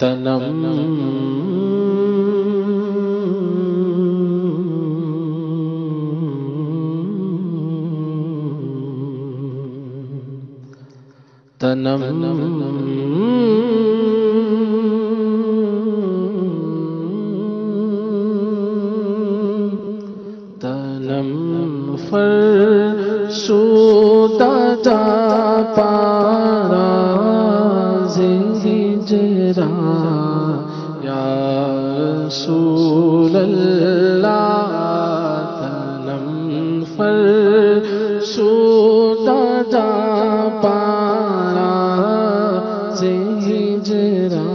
تنم تنم فرسودہ جا پارا ہجرا یا رسول اللہ تنم فرسودہ جا پارا ہجرا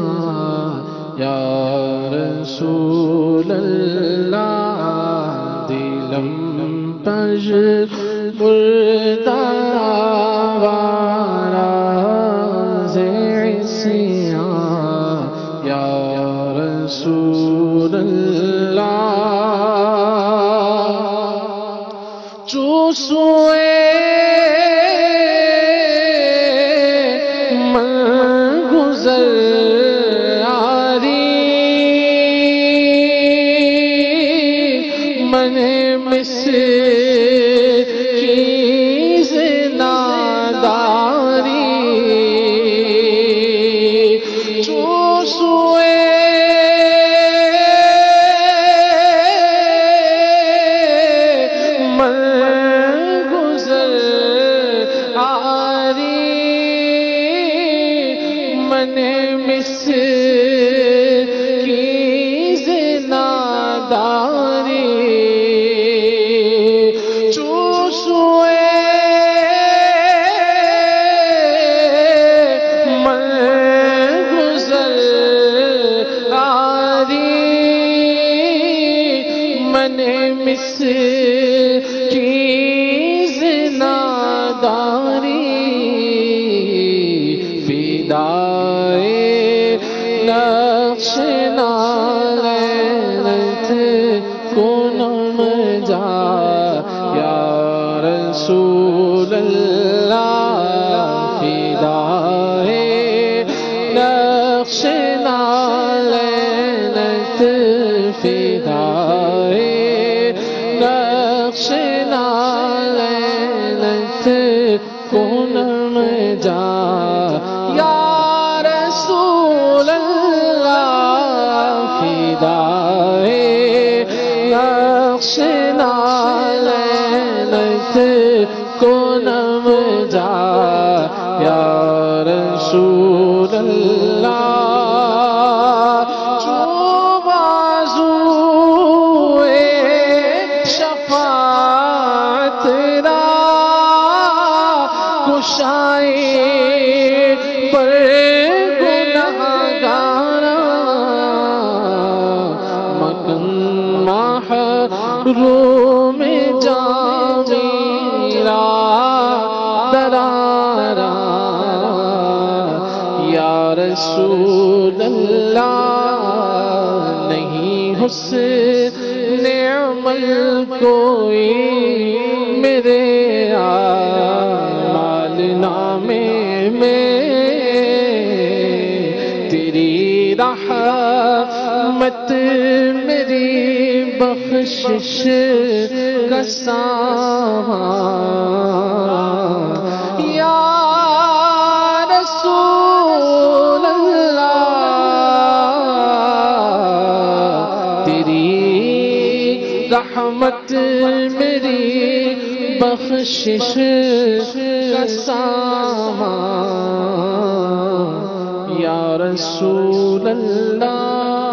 یا رسول اللہ دلم پر مردہ وارا زیسیاں یا رسول اللہ چوسوئے من گزر آری من مس چیز ناداری چوسوئے من گزر آری من مس چیز ناداری مس چیز ناداری فدائے نقش نالت کنم جا یا رسول اللہ فدائے نقش نالت فدائے نقش نالت کنم جا یا رسول اللہ فدائے نقش نالت کنم جا یا رسول اللہ پر گناہگارا مکن محروم جامیرا درارا یا رسول اللہ نہیں حسن عمل کوئی میرے نامے میں تیری رحمت میری بخشش کا سامان یا رسول اللہ تیری رحمت میری بخشش کا سامان یا رسول اللہ